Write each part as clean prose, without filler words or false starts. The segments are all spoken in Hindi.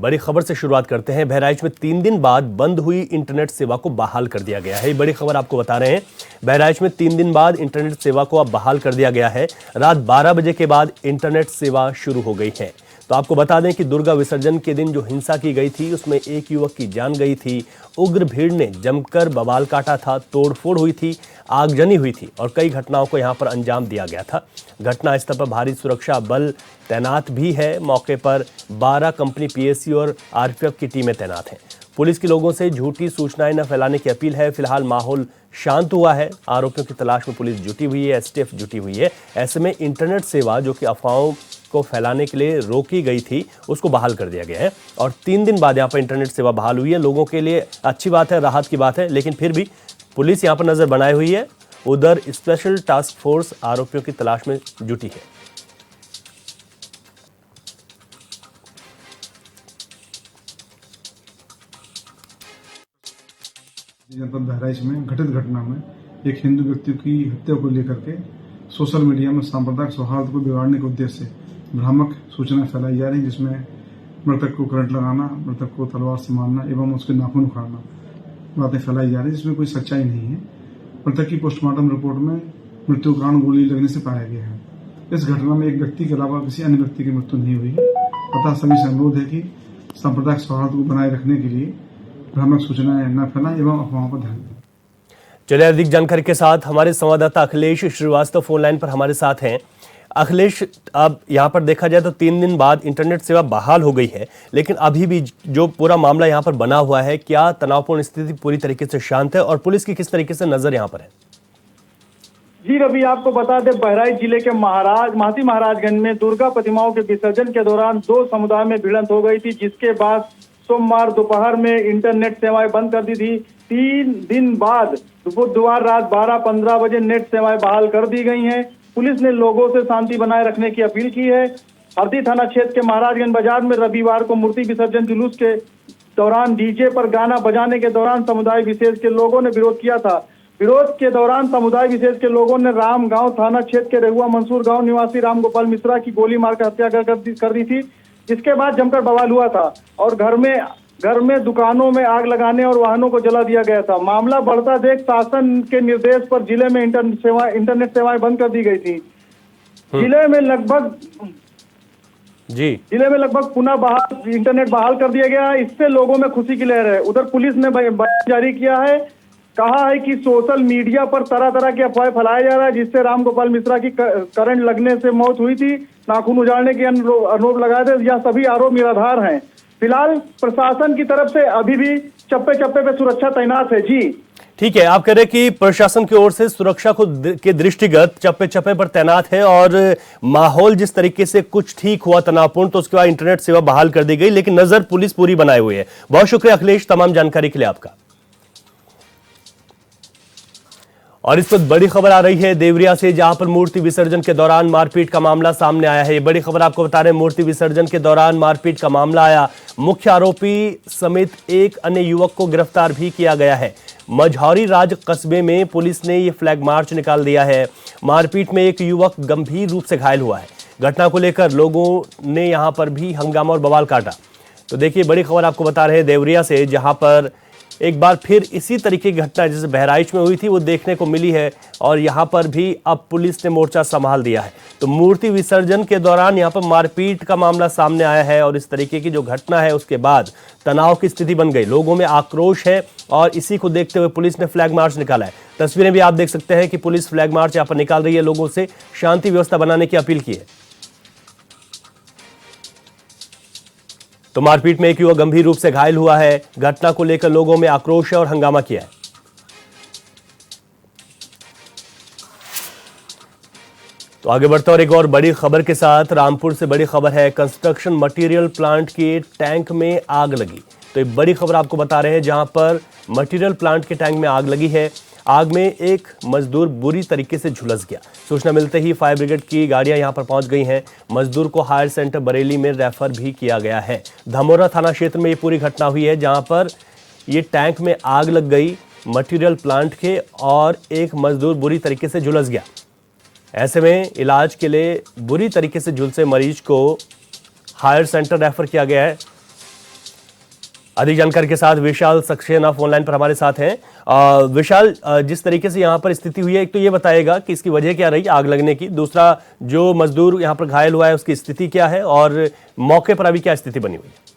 बड़ी खबर से शुरुआत करते हैं। बहराइच में 3 दिन बाद बंद हुई इंटरनेट सेवा को बहाल कर दिया गया है। ये बड़ी खबर आपको बता रहे हैं। बहराइच में 3 दिन बाद इंटरनेट सेवा को अब बहाल कर दिया गया है। रात 12 बजे के बाद इंटरनेट सेवा शुरू हो गई है। तो आपको बता दें कि दुर्गा विसर्जन के दिन जो हिंसा की गई थी उसमें एक युवक की जान गई थी। उग्र भीड़ ने जमकर बवाल काटा था, तोड़फोड़ हुई थी, आगजनी हुई थी और कई घटनाओं को यहां पर अंजाम दिया गया था। घटनास्थल पर भारी सुरक्षा बल तैनात भी है। मौके पर 12 कंपनी पीएससी और आरपीएफ की टीमें तैनात हैं। पुलिस के लोगों से झूठी सूचनाएं न फैलाने की अपील है। फिलहाल माहौल शांत हुआ है। आरोपियों की तलाश में पुलिस जुटी हुई है, एसटीएफ जुटी हुई है। ऐसे में इंटरनेट सेवा जो कि अफवाहों को फैलाने के लिए रोकी गई थी उसको बहाल कर दिया गया है और 3 दिन बाद यहाँ पर इंटरनेट सेवा बहाल हुई है। लोगों के लिए अच्छी बात है, राहत की बात है, लेकिन फिर भी पुलिस यहाँ पर नजर बनाए हुई है। उधर स्पेशल टास्क फोर्स आरोपियों की तलाश में जुटी है। जनपद बहराइच में घटित घटना में एक हिंदू व्यक्ति की हत्या को लेकर के सोशल मीडिया में सांप्रदायिक सौहार्द को बिगाड़ने के उद्देश्य से भ्रामक सूचनाएं फैलाई जा रही, जिसमें मृतक को करंट लगाना, मृतक को तलवार से मारना एवं उसके नाखून उखाड़ना बातें फैलाई जा रही, जिसमें कोई सच्चाई नहीं है। मृतक की पोस्टमार्टम रिपोर्ट में मृत्यु का कारण गोली लगने से पाया गया है। इस घटना में एक व्यक्ति के अलावा किसी अन्य व्यक्ति की मृत्यु नहीं हुई है। अतः सभी से अनुरोध है कि सांप्रदायिक सौहार्द को बनाए रखने के लिए भ्रामक सूचनाएं न फैलाएं एवं अफवाहों पर ध्यान दें। चलिए अधिक जानकारी के साथ हमारे संवाददाता अखिलेश श्रीवास्तव फोन लाइन पर हमारे साथ हैं। अखिलेश, अब यहाँ पर देखा जाए तो 3 दिन बाद इंटरनेट सेवा बहाल हो गई है, लेकिन अभी भी जो पूरा मामला यहाँ पर बना हुआ है, क्या तनावपूर्ण स्थिति पूरी तरीके से शांत है और पुलिस की किस तरीके से नजर यहाँ पर है? जी रवि, आपको बता दें बहराइच जिले के महासी महाराजगंज में दुर्गा प्रतिमाओं के विसर्जन के दौरान 2 समुदाय में भिड़ंत हो गई थी, जिसके बाद सोमवार दोपहर में इंटरनेट सेवाएं बंद कर दी थी। 3 दिन बाद बुधवार रात 12-15 बजे नेट सेवाएं बहाल कर दी गई हैं। पुलिस ने लोगों से शांति बनाए रखने की अपील की है। हरदी थाना क्षेत्र के महाराजगंज बाजार में रविवार को मूर्ति विसर्जन जुलूस के दौरान डीजे पर गाना बजाने के दौरान समुदाय विशेष के लोगों ने विरोध किया था। विरोध के दौरान समुदाय विशेष के लोगों ने रामगांव थाना क्षेत्र के रेहुआ मंसूर गांव निवासी रामगोपाल मिश्रा की गोली मारकर हत्या कर दी थी। इसके बाद जमकर बवाल हुआ था और घर में दुकानों में आग लगाने और वाहनों को जला दिया गया था। मामला बढ़ता देख शासन के निर्देश पर जिले में इंटरनेट सेवाएं बंद कर दी गई थी। जिले में लगभग पुनः इंटरनेट बहाल कर दिया गया है। इससे लोगों में खुशी की लहर है। उधर पुलिस ने बयान जारी किया है, कहा है कि सोशल मीडिया पर तरह तरह के अफवाहें फैलाया जा रहा है, जिससे रामगोपाल मिश्रा की करंट लगने से मौत हुई थी, नाखून उजाड़ने के आरोप लगाए थे। यह सभी आरोप निराधार हैं। फिलहाल प्रशासन की तरफ से अभी भी चप्पे चप्पे पे सुरक्षा तैनात है। जी ठीक है, आप कह रहे हैं कि प्रशासन की ओर से सुरक्षा को के दृष्टिगत चप्पे चप्पे पर तैनात है और माहौल जिस तरीके से कुछ ठीक हुआ तनावपूर्ण, तो उसके बाद इंटरनेट सेवा बहाल कर दी गई, लेकिन नजर पुलिस पूरी बनाए हुए है। बहुत शुक्रिया अखिलेश तमाम जानकारी के लिए आपका। और इस वक्त बड़ी खबर आ रही है देवरिया से, जहां पर मूर्ति विसर्जन के दौरान मारपीट का मामला सामने आया है। ये बड़ी खबर आपको बता रहे हैं, मूर्ति विसर्जन के दौरान मारपीट का मामला आया। मुख्य आरोपी समेत एक अन्य युवक को गिरफ्तार भी किया गया है। मझौरी राज कस्बे में पुलिस ने ये फ्लैग मार्च निकाल दिया है। मारपीट में एक युवक गंभीर रूप से घायल हुआ है। घटना को लेकर लोगों ने यहां पर भी हंगामा और बवाल काटा। तो देखिए बड़ी खबर आपको बता रहे हैं देवरिया से, जहां पर एक बार फिर इसी तरीके की घटना जैसे बहराइच में हुई थी वो देखने को मिली है और यहां पर भी अब पुलिस ने मोर्चा संभाल दिया है। तो मूर्ति विसर्जन के दौरान यहां पर मारपीट का मामला सामने आया है और इस तरीके की जो घटना है उसके बाद तनाव की स्थिति बन गई। लोगों में आक्रोश है और इसी को देखते हुए पुलिस ने फ्लैग मार्च निकाला है। तस्वीरें भी आप देख सकते हैं कि पुलिस फ्लैग मार्च यहां पर निकाल रही है, लोगों से शांति व्यवस्था बनाने की अपील की है। तो मारपीट में एक युवक गंभीर रूप से घायल हुआ है। घटना को लेकर लोगों में आक्रोश है और हंगामा किया है। तो आगे बढ़ते और एक और बड़ी खबर के साथ रामपुर से बड़ी खबर है। कंस्ट्रक्शन मटेरियल प्लांट के टैंक में आग लगी। तो एक बड़ी खबर आपको बता रहे हैं, जहां पर मटेरियल प्लांट के टैंक में आग लगी है। आग में एक मजदूर बुरी तरीके से झुलस गया। सूचना मिलते ही फायर ब्रिगेड की गाड़ियां यहां पर पहुंच गई हैं। मजदूर को हायर सेंटर बरेली में रेफर भी किया गया है। धमोरा थाना क्षेत्र में ये पूरी घटना हुई है, जहां पर ये टैंक में आग लग गई मटेरियल प्लांट के और एक मजदूर बुरी तरीके से झुलस गया। ऐसे में इलाज के लिए बुरी तरीके से झुलसे मरीज को हायर सेंटर रेफर किया गया है। अधिक जानकारी के साथ विशाल सक्सेना फोन लाइन पर हमारे साथ हैं। विशाल, जिस तरीके से यहाँ पर स्थिति हुई है, एक तो ये बताएगा कि इसकी वजह क्या रही आग लगने की, दूसरा जो मजदूर यहाँ पर घायल हुआ है उसकी स्थिति क्या है और मौके पर अभी क्या स्थिति बनी हुई है?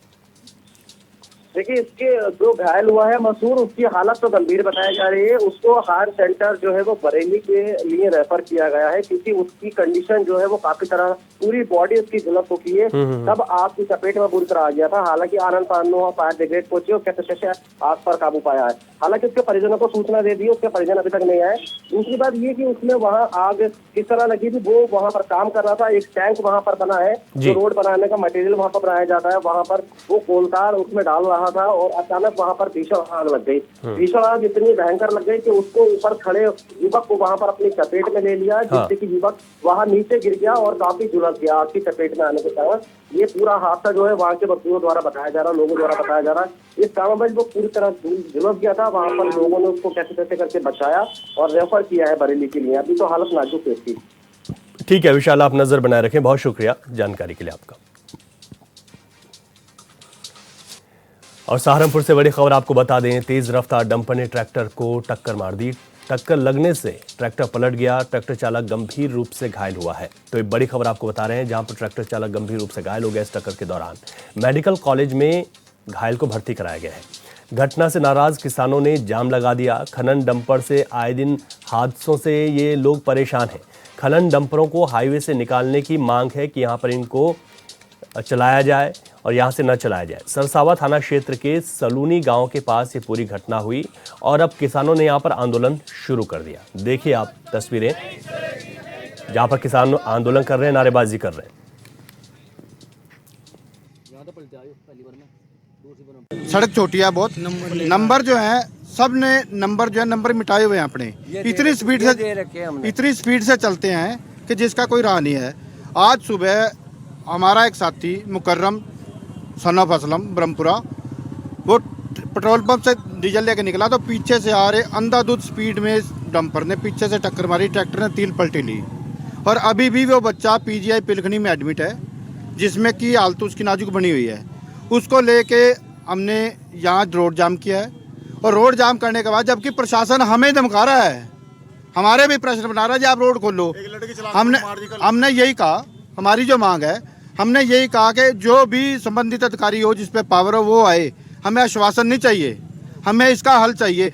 देखिए, इसके जो घायल हुआ है मसूर, उसकी हालत तो गंभीर बताई जा रही है। उसको हार्ट सेंटर जो है वो बरेली के लिए रेफर किया गया है, क्योंकि उसकी कंडीशन जो है वो काफी तरह पूरी बॉडी उसकी झुलस चुकी है। तब आग की चपेट में बुरी तरह आ गया था। हालांकि आनंद फायर ब्रिगेड पहुंचे और कैसे आग पर काबू पाया है। हालांकि उसके परिजनों को सूचना दे दी, उसके परिजन अभी तक नहीं आए। दूसरी बात ये कि उसमें वहाँ आग किस तरह लगी थी, वो वहाँ पर काम कर रहा था। एक टैंक वहाँ पर बना है, जो रोड बनाने का मटेरियल वहाँ पर बनाया जाता है, वहाँ पर वो कोलतार उसमें डाल रहा था और अचानक वहाँ पर भीषण आग लग गई। भीषण आग इतनी भयंकर लग गई कि उसको ऊपर खड़े युवक को वहाँ पर अपनी चपेट में ले लिया, जिससे कि युवक वहाँ नीचे गिर गया और काफी झुलस गया आग की चपेट में आने के कारण। ये पूरा हादसा जो है वहाँ के मजदूरों द्वारा बताया जा रहा है, लोगों द्वारा बताया जा रहा है। इस काम में वो पूरी तरह झुलस गया था। वहाँ पर लोगों ने उसको कैसे करके बचाया और रेफर किया है बरेली के लिए। अभी तो हालत नाजुक है इसकी। ठीक है विशाल, आप नजर बनाए रखें। बहुत शुक्रिया जानकारी के लिए आपका। और सहारनपुर से बड़ी खबर आपको बता दें, तेज रफ्तार डंपर ने ट्रैक्टर को टक्कर मार दी। टक्कर लगने से ट्रैक्टर पलट गया। ट्रैक्टर चालक गंभीर रूप से घायल हुआ है। तो एक बड़ी खबर आपको बता रहे हैं, जहां पर ट्रैक्टर चालक गंभीर रूप से घायल हो गया। इस टक्कर के दौरान मेडिकल कॉलेज में घायल को भर्ती कराया गया है। घटना से नाराज किसानों ने जाम लगा दिया। खनन डंपर से आए दिन हादसों से ये लोग परेशान हैं। खनन डंपरों को हाईवे से निकालने की मांग है कि यहाँ पर इनको चलाया जाए और यहाँ से न चलाया जाए। सरसावा थाना क्षेत्र के सलूनी गांव के पास ये पूरी घटना हुई और अब किसानों ने यहाँ पर आंदोलन शुरू कर दिया। देखिए आप तस्वीरें, जहाँ पर किसान आंदोलन कर रहे हैं, नारेबाजी कर रहे हैं। सड़क छोटी है बहुत, नंबर जो है सब ने नंबर मिटाए हुए हैं अपने। इतनी स्पीड से चलते हैं कि जिसका कोई राह नहीं है। आज सुबह हमारा एक साथी मुकर्रम सन ऑफ असलम ब्रह्मपुरा, वो पेट्रोल पंप से डीजल लेके निकला तो पीछे से आ रहे अंधाधुंध स्पीड में डंपर ने पीछे से टक्कर मारी। ट्रैक्टर ने 3 पलटी ली और अभी भी वो बच्चा पीजीआई पिलखनी में एडमिट है, जिसमें कि हालत उसकी नाजुक बनी हुई है। उसको लेके हमने यहाँ रोड जाम किया है और रोड जाम करने के बाद जबकि प्रशासन हमें धमका रहा है, हमारे भी प्रश्न बना रहा है जी आप रोड खोलो। हमने यही कहा, हमारी जो मांग है, हमने यही कहा कि जो भी संबंधित अधिकारी हो, जिस पे पावर हो, वो आए। हमें आश्वासन नहीं चाहिए, हमें इसका हल चाहिए।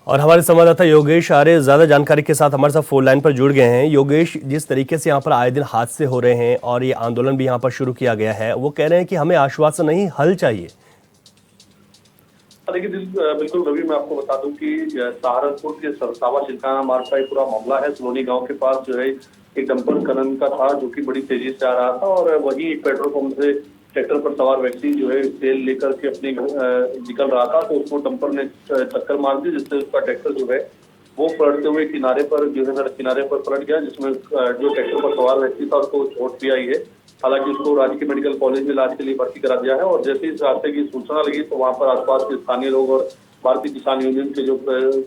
और हमारे संवाददाता योगेश आर्य ज्यादा जानकारी के साथ हमारे साथ फोन लाइन पर जुड़ गए हैं। योगेश, जिस तरीके से यहाँ पर आए दिन हादसे हो रहे हैं और ये आंदोलन भी यहाँ पर शुरू किया गया है, वो कह रहे हैं कि हमें आश्वासन नहीं, हल चाहिए। देखिए बिल्कुल रवि, मैं आपको बता दूं कि सहारनपुर के सरसावा चिल्काना मार्ग का पूरा मामला है। सलोनी गांव के पास जो है एक डंपर खनन का था, जो कि बड़ी तेजी से आ रहा था और वहीं एक पेट्रोल पंप से ट्रैक्टर पर सवार व्यक्ति जो है तेल लेकर के अपने निकल रहा था, तो उसको डंपर ने टक्कर मार दी, जिससे उसका ट्रैक्टर जो है वो पलटते हुए किनारे पर जो है सड़क किनारे पर पलट गया, जिसमें जो ट्रैक्टर पर सवार व्यक्ति था उसको चोट भी आई है। हालांकि उसको राजकीय मेडिकल कॉलेज में इलाज के लिए भर्ती करा दिया है। और जैसे इस हादसे की सूचना लगी तो वहां पर आसपास के स्थानीय लोग और भारतीय किसान यूनियन के जो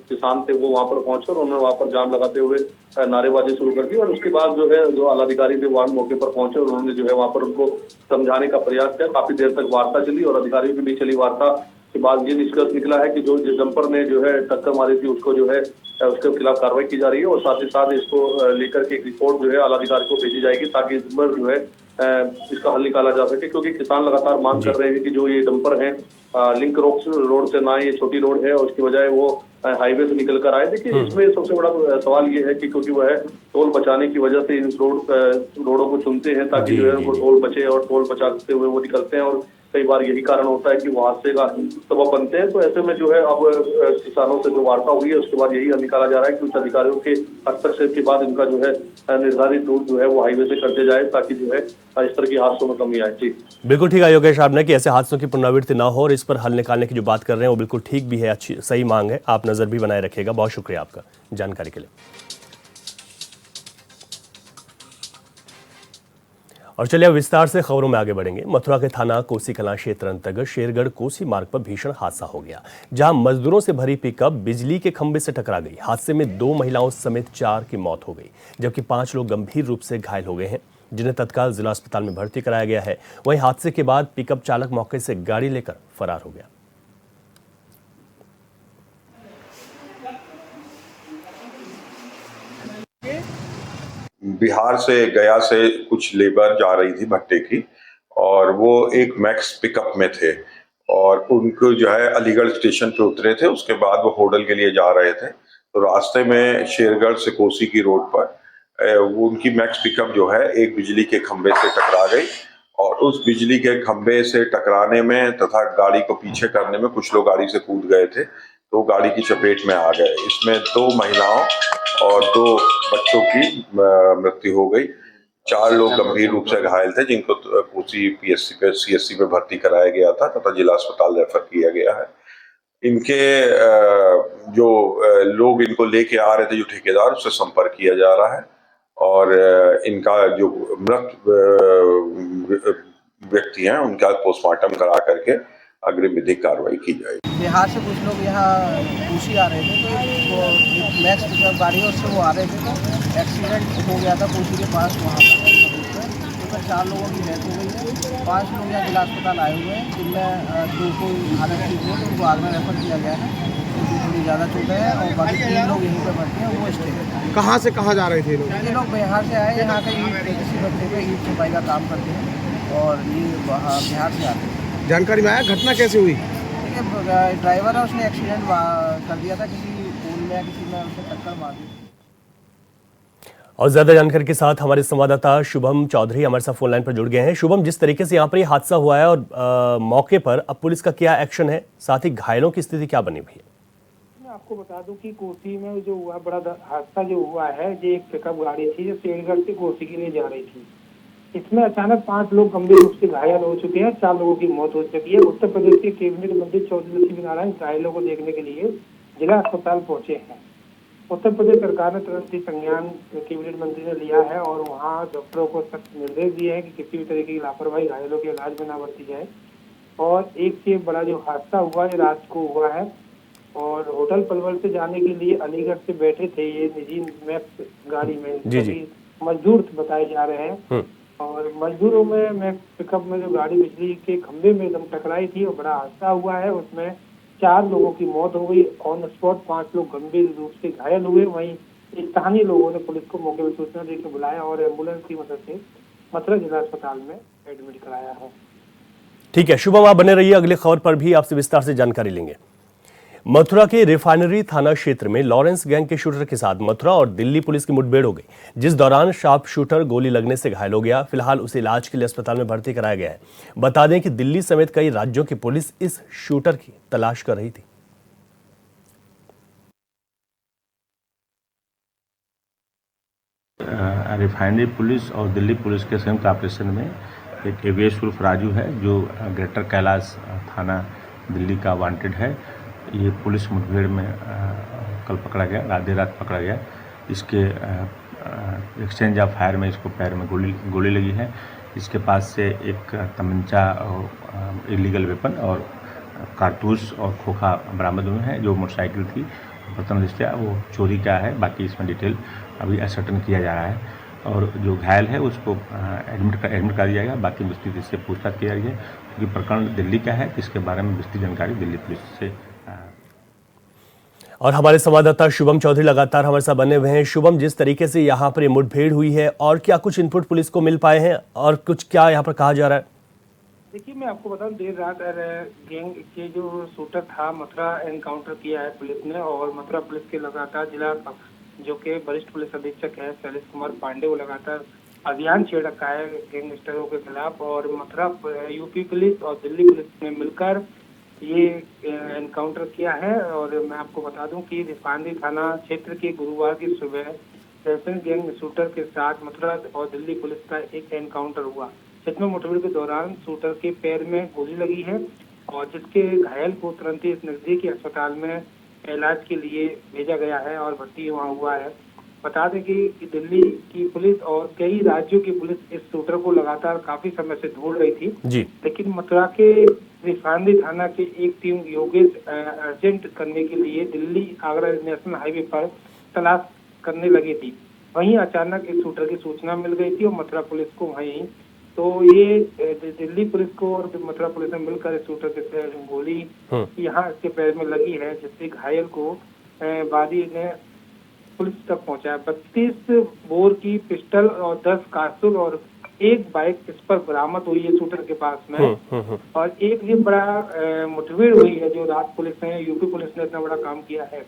किसान थे वो वहां पर पहुंचे और उन्होंने वहां पर जाम लगाते हुए नारेबाजी शुरू कर दी। और उसके बाद जो है जो आलाधिकारी थे वहां मौके पर पहुंचे और उन्होंने जो है वहां पर उनको समझाने का प्रयास किया। काफी देर तक वार्ता चली और अधिकारियों के बीच चली वार्ता के बाद ये निष्कर्ष निकला है कि जो जिस डंपर ने जो है टक्कर मारी थी उसको जो है उसके खिलाफ कार्रवाई की जा रही है और साथ ही साथ इसको लेकर के एक रिपोर्ट जो है आलाधिकारी को भेजी जाएगी, ताकि इस पर जो है इसका हल निकाला जा सके। क्योंकि किसान लगातार मांग कर रहे हैं कि जो ये डंपर है लिंक रोड से ना, ये छोटी रोड है और उसकी बजाय वो हाईवे से निकल कर आए। देखिए इसमें सबसे बड़ा सवाल ये है कि क्योंकि वह टोल बचाने की वजह से इन रोडों को चुनते हैं, ताकि जो है वो टोल बचे और टोल बचाते हुए वो निकलते हैं और कई बार यही कारण होता है कि वो हादसे का सबब बनते हैं। तो ऐसे में जो है अब किसानों से जो वार्ता हुई है उसके बाद यही निकाला जा रहा है कि उच्च अधिकारियों के हस्तक्षेप के बाद इनका जो है निर्धारित रूट जो है वो हाईवे से करते जाए, ताकि जो है इस तरह की हादसों में कमी आए। जी बिल्कुल ठीक है योगेश, आपने कि ऐसे हादसों की पुनरावृत्ति ना हो और इस पर हल निकालने की जो बात कर रहे हैं वो बिल्कुल ठीक भी है, अच्छी सही मांग है। आप नजर भी बनाए रखिएगा। बहुत शुक्रिया आपका जानकारी के लिए। और चलिए अब विस्तार से खबरों में आगे बढ़ेंगे। मथुरा के थाना कोसी कलां क्षेत्र अंतर्गत शेरगढ़ कोसी मार्ग पर भीषण हादसा हो गया, जहां मजदूरों से भरी पिकअप बिजली के खंभे से टकरा गई। हादसे में 2 महिलाओं समेत 4 की मौत हो गई, जबकि 5 लोग गंभीर रूप से घायल हो गए हैं। जिन्हें तत्काल जिला अस्पताल में भर्ती कराया गया है। वहीं हादसे के बाद पिकअप चालक मौके से गाड़ी लेकर फरार हो गया। बिहार से गया से कुछ लेबर जा रही थी भट्टे की, और वो एक मैक्स पिकअप में थे और उनको जो है अलीगढ़ स्टेशन पे उतरे थे। उसके बाद वो होडल के लिए जा रहे थे, तो रास्ते में शेरगढ़ से कोसी की रोड पर वो उनकी मैक्स पिकअप जो है एक बिजली के खंभे से टकरा गई, और उस बिजली के खंभे से टकराने में तथा गाड़ी को पीछे करने में कुछ लोग गाड़ी से कूद गए थे, तो गाड़ी की चपेट में आ गए। इसमें 2 महिलाओं और 2 बच्चों की मृत्यु हो गई। 4 लोग गंभीर रूप से घायल थे, जिनको कोसी पीएससी पे सीएससी में भर्ती कराया गया था तथा जिला अस्पताल रेफर किया गया है। इनके जो लोग इनको लेके आ रहे थे, जो ठेकेदार, उससे संपर्क किया जा रहा है, और इनका जो मृत व्यक्ति हैं उनका पोस्टमार्टम करा करके अग्रिम विधिक कार्रवाई की जाएगी। बिहार से कुछ लोग यहाँ कोसी आ रहे थे, तो वो मैक्स पिकअप गाड़ी और से वो आ रहे थे, तो एक्सीडेंट हो गया था कोसी के पास वहाँ पर। तो 4 लोगों की डेथ हो गई है। 5 लोग यहाँ जिला अस्पताल आए हुए हैं, जिनमें 2 को हालत ठीक है, तो उनको आग में रेफर किया गया है, उनको थोड़ी ज़्यादा चोटें हैं, और बाकी 3 लोग यहीं पर भर्ती हैं, वो स्टे हैं। कहाँ से कहाँ जा रहे थे लोग? ये लोग बिहार से आए, यहाँ का ईट किसी भट्टे पे ईट सफाई का काम करते हैं, और ये बिहार से आते हैं। जानकारी में आया घटना कैसे हुई? देखिए, ड्राइवर है, उसने एक्सीडेंट कर दिया था, किसी पुल में या किसी में उसने टक्कर मार दी। और ज्यादा जानकारी के साथ हमारे संवाददाता शुभम चौधरी हमारे साथ फोन लाइन पर जुड़ गए हैं। शुभम, जिस तरीके से यहाँ पर ये हादसा हुआ है और मौके पर अब पुलिस का क्या एक्शन है, साथ ही घायलों की स्थिति क्या बनी हुई है? मैं आपको बता दूं कि कोसी में जो हुआ बड़ा हादसा जो हुआ है, ये एक पिकअप गाड़ी थी जो शेरगढ़ से कोसी के लिए जा रही थी। इसमें अचानक 5 लोग गंभीर रूप से घायल हो चुके हैं, 4 लोगों की मौत हो चुकी है। उत्तर प्रदेश के कैबिनेट मंत्री चौधरी लक्ष्मी नारायण घायलों को देखने के लिए जिला अस्पताल पहुंचे हैं। उत्तर प्रदेश सरकार ने तुरंत ही संज्ञान कैबिनेट मंत्री ने लिया है और वहां डॉक्टरों को सख्त निर्देश दिए हैं कि किसी भी तरीके की लापरवाही घायलों के इलाज में न बरती जाए। और एक से बड़ा जो हादसा हुआ ये रात को हुआ है, और होटल पलवल से जाने के लिए अलीगढ़ से बैठे थे ये निजी मैक्स गाड़ी में मजदूर बताए जा रहे हैं, और मजदूरों में मैक्स पिकअप में जो गाड़ी बिजली के खंभे में एकदम टकराई थी और बड़ा हादसा हुआ है। उसमें 4 लोगों की मौत हो गई, ऑन स्पॉट 5 लोग गंभीर रूप से घायल हुए। वहीं स्थानीय लोगों ने पुलिस को मौके पर सूचना देकर बुलाया और एम्बुलेंस की मदद से मथुरा जिला अस्पताल में एडमिट कराया है। ठीक है शुभम, आप बने रहिए, अगली खबर पर भी आपसे विस्तार से जानकारी लेंगे। मथुरा के रिफाइनरी थाना क्षेत्र में लॉरेंस गैंग के शूटर के साथ मथुरा और दिल्ली पुलिस की मुठभेड़ हो गई, जिस दौरान शार्प शूटर गोली लगने से घायल हो गया। फिलहाल उसे इलाज के लिए अस्पताल में भर्ती कराया गया है। बता दें कि दिल्ली समेत कई राज्यों की पुलिस इस शूटर की तलाश कर रही थी। रिफाइनरी पुलिस और दिल्ली पुलिस के संयुक्त ऑपरेशन में एक एवेश उर्फ राजू है, जो ग्रेटर कैलाश थाना दिल्ली का वांटेड है। ये पुलिस मुठभेड़ में कल पकड़ा गया, आधी रात पकड़ा गया। इसके एक्सचेंज ऑफ फायर में इसको पैर में गोली लगी है। इसके पास से एक तमंचा और इलीगल वेपन और कारतूस और खोखा बरामद हुए हैं। जो मोटरसाइकिल थी प्रथम दृष्टया वो चोरी का है, बाकी इसमें डिटेल अभी असर्टन किया जा रहा है। और जो घायल है उसको एडमिट कर दिया गया, बाकी विस्तृत से पूछताछ की जा रही है, क्योंकि प्रकरण दिल्ली का है। इसके बारे में विस्तृत जानकारी दिल्ली पुलिस से। और हमारे संवाददाता शुभम चौधरी लगातार हमारे साथ बने हुए हैं। शुभम, जिस तरीके से यहाँ पर मुठभेड़ हुई है, और क्या कुछ इनपुट पुलिस को मिल पाए हैं और कुछ क्या यहाँ पर कहा जा रहा है? देखिए, मैं आपको बताऊं, देर रात गैंग के जो शूटर था मथुरा एनकाउंटर किया है पुलिस ने, और मथुरा पुलिस के लगातार जिला जो के वरिष्ठ पुलिस अधीक्षक है शैलेश कुमार पांडे, वो लगातार अभियान छेड़ रखा है गैंगस्टरों के खिलाफ। और मथुरा यूपी पुलिस और दिल्ली पुलिस ने मिलकर ये एनकाउंटर किया है। और मैं आपको बता दूं कि रिफाइनरी थाना क्षेत्र के गुरुवार की सुबह फैशन गैंग शूटर के साथ मथुरा और दिल्ली पुलिस का एक एनकाउंटर हुआ, जिसमें मुठभेड़ के दौरान शूटर के पैर में गोली लगी है, और जिसके घायल को तुरंत ही नजदीकी अस्पताल में इलाज के लिए भेजा गया है और भर्ती वहाँ हुआ है। बता दें कि दिल्ली की पुलिस और कई राज्यों की पुलिस इस शूटर को लगातार काफी समय से ढूंढ रही थी जी, लेकिन मथुरा के रिफाइनरी थाना की एक टीम योगेश अर्जेंट करने के लिए दिल्ली आगरा नेशनल हाईवे पर तलाश करने लगी थी। वहीं अचानक इस शूटर की सूचना मिल गई थी और मथुरा पुलिस को वहीं, तो ये दिल्ली पुलिस को और मथुरा पुलिस ने मिलकर इस शूटर के गोली यहाँ इसके पैर में लगी है, जिससे घायल को वादी ने पुलिस तक पहुंचाया। 32 बोर की पिस्टल और 10 कारतूस और एक बाइक इस पर बरामद हुई है शूटर के पास में। और एक ये बड़ा मुठभेड़ हुई है जो रात पुलिस ने, यूपी पुलिस ने इतना बड़ा काम किया है।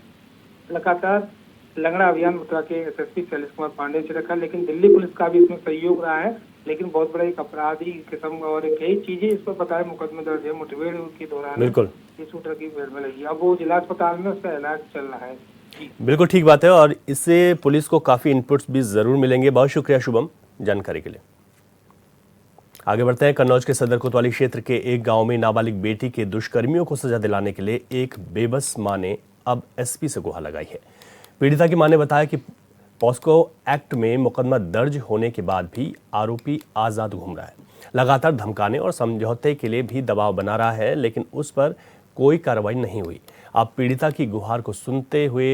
लगातार लंगड़ा अभियान मथुरा के एसएसपी शैलेश कुमार पांडे से रखा, लेकिन दिल्ली पुलिस का भी इसमें सहयोग रहा है। लेकिन बहुत बड़ा एक अपराधी किस्म और कई चीजें इस पर बताया मुकदमे दर्ज है। मुठभेड़ के दौरान बिल्कुल ये शूटर की भीड़ में लगी, अब वो जिला अस्पताल में उसका इलाज चल रहा है। बिल्कुल ठीक बात है, और इससे पुलिस को काफी इनपुट्स भी जरूर मिलेंगे। बहुत शुक्रिया शुभम जानकारी के लिए। आगे बढ़ते हैं। कन्नौज के सदर कोतवाली क्षेत्र के एक गांव में नाबालिग बेटी के दुष्कर्मियों को सजा दिलाने के लिए एक बेबस मां ने अब एसपी से गुहार लगाई है। पीड़िता की मां ने बताया कि पॉस्को एक्ट में मुकदमा दर्ज होने के बाद भी आरोपी आजाद घूम रहा है, लगातार धमकाने और समझौते के लिए भी दबाव बना रहा है, लेकिन उस पर कोई कार्रवाई नहीं हुई। अब पीड़िता की गुहार को सुनते हुए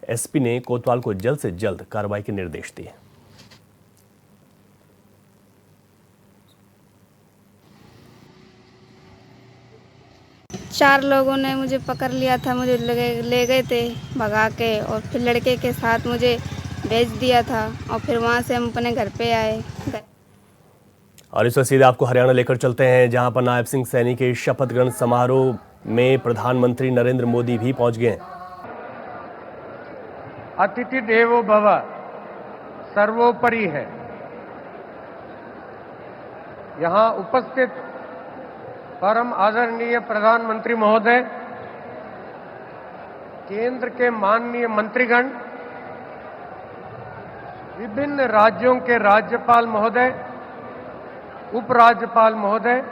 एसपी ने कोतवाल को जल्द से जल्द कार्रवाई के निर्देश दिए। चार लोगों ने मुझे पकड़ लिया था, मुझे ले गए थे भगा के, और फिर लड़के के साथ मुझे भेज दिया था, और फिर वहाँ से हम अपने घर पे आए। और इस वक्त सीधे आपको हरियाणा लेकर चलते हैं, जहां पर नायब सिंह सैनी के शपथ ग्रहण समारोह में प्रधानमंत्री नरेंद्र मोदी भी पहुंच गए। अतिथि देवो भव सर्वोपरि है। यहाँ उपस्थित परम आदरणीय प्रधानमंत्री महोदय, केंद्र के माननीय मंत्रीगण, विभिन्न राज्यों के राज्यपाल महोदय, उपराज्यपाल महोदय,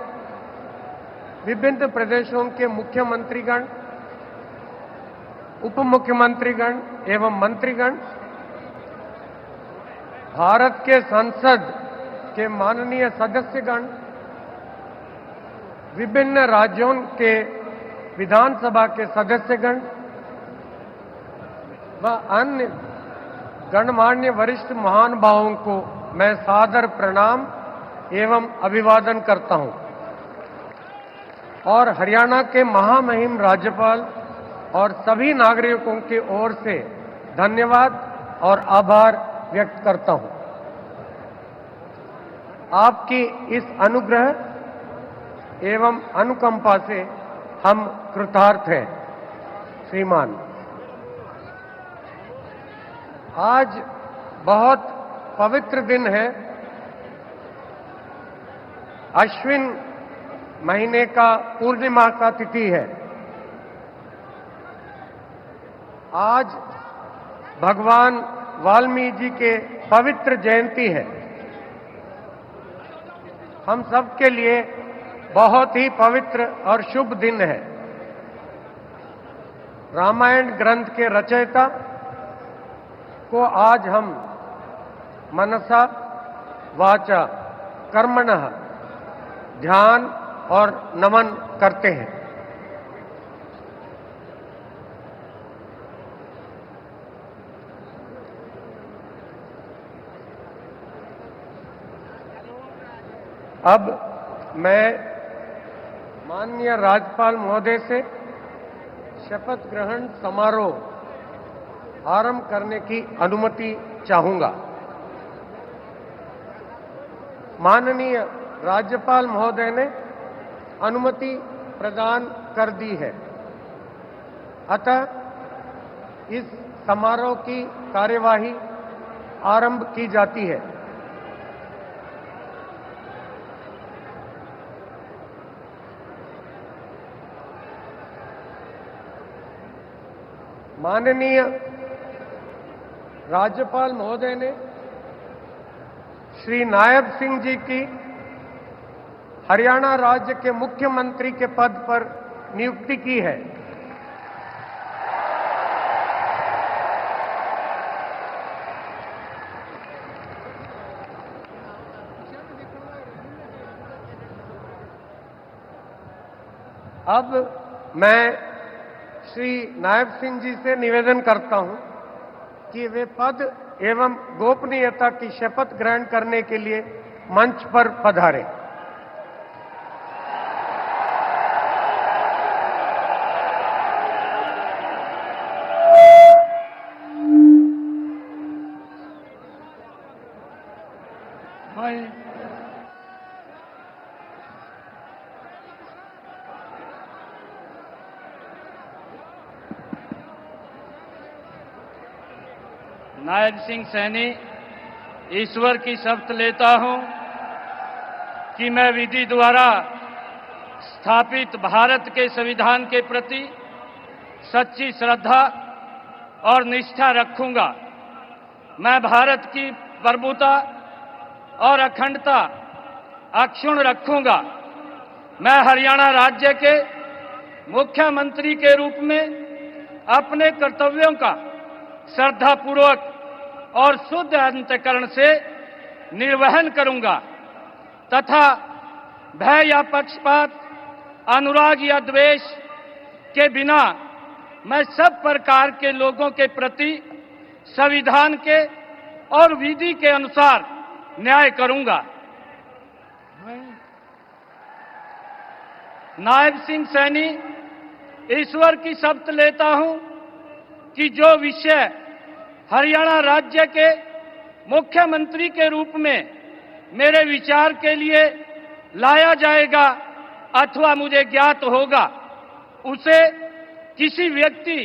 विभिन्न प्रदेशों के मुख्यमंत्रीगण, उप मुख्यमंत्रीगण एवं मंत्रीगण, भारत के संसद के माननीय सदस्यगण, विभिन्न राज्यों के विधानसभा के सदस्यगण व अन्य गणमान्य वरिष्ठ महानुभावों को मैं सादर प्रणाम एवं अभिवादन करता हूं, और हरियाणा के महामहिम राज्यपाल और सभी नागरिकों की ओर से धन्यवाद और आभार व्यक्त करता हूं। आपकी इस अनुग्रह एवं अनुकंपा से हम कृतार्थ हैं श्रीमान। आज बहुत पवित्र दिन है। अश्विन महीने का पूर्णिमा का तिथि है। आज भगवान वाल्मीकि जी के पवित्र जयंती है। हम सब के लिए बहुत ही पवित्र और शुभ दिन है। रामायण ग्रंथ के रचयिता को आज हम मनसा वाचा कर्मणः ध्यान और नमन करते हैं। अब मैं माननीय राज्यपाल महोदय से शपथ ग्रहण समारोह आरंभ करने की अनुमति चाहूंगा। माननीय राज्यपाल महोदय ने अनुमति प्रदान कर दी है, अतः इस समारोह की कार्यवाही आरंभ की जाती है। माननीय राज्यपाल महोदय ने श्री नायब सिंह जी की हरियाणा राज्य के मुख्यमंत्री के पद पर नियुक्ति की है। अब मैं श्री नायब सिंह जी से निवेदन करता हूं कि वे पद एवं गोपनीयता की शपथ ग्रहण करने के लिए मंच पर पधारें। नायब सिंह सैनी ईश्वर की शपथ लेता हूं कि मैं विधि द्वारा स्थापित भारत के संविधान के प्रति सच्ची श्रद्धा और निष्ठा रखूंगा। मैं भारत की प्रभुता और अखंडता अक्षुण्ण रखूंगा। मैं हरियाणा राज्य के मुख्यमंत्री के रूप में अपने कर्तव्यों का श्रद्धापूर्वक और शुद्ध अंतःकरण से निर्वहन करूंगा तथा भय या पक्षपात, अनुराग या द्वेष के बिना मैं सब प्रकार के लोगों के प्रति संविधान के और विधि के अनुसार न्याय करूंगा। नायब सिंह सैनी ईश्वर की शपथ लेता हूं कि जो विषय हरियाणा राज्य के मुख्यमंत्री के रूप में मेरे विचार के लिए लाया जाएगा अथवा मुझे ज्ञात होगा, उसे किसी व्यक्ति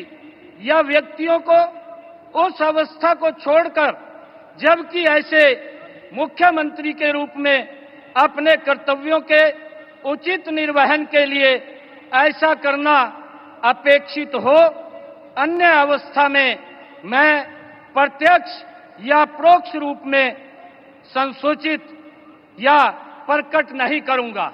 या व्यक्तियों को उस अवस्था को छोड़कर, जबकि ऐसे मुख्यमंत्री के रूप में अपने कर्तव्यों के उचित निर्वहन के लिए ऐसा करना अपेक्षित हो, अन्य अवस्था में मैं प्रत्यक्ष या परोक्ष रूप में संसूचित या प्रकट नहीं करूंगा।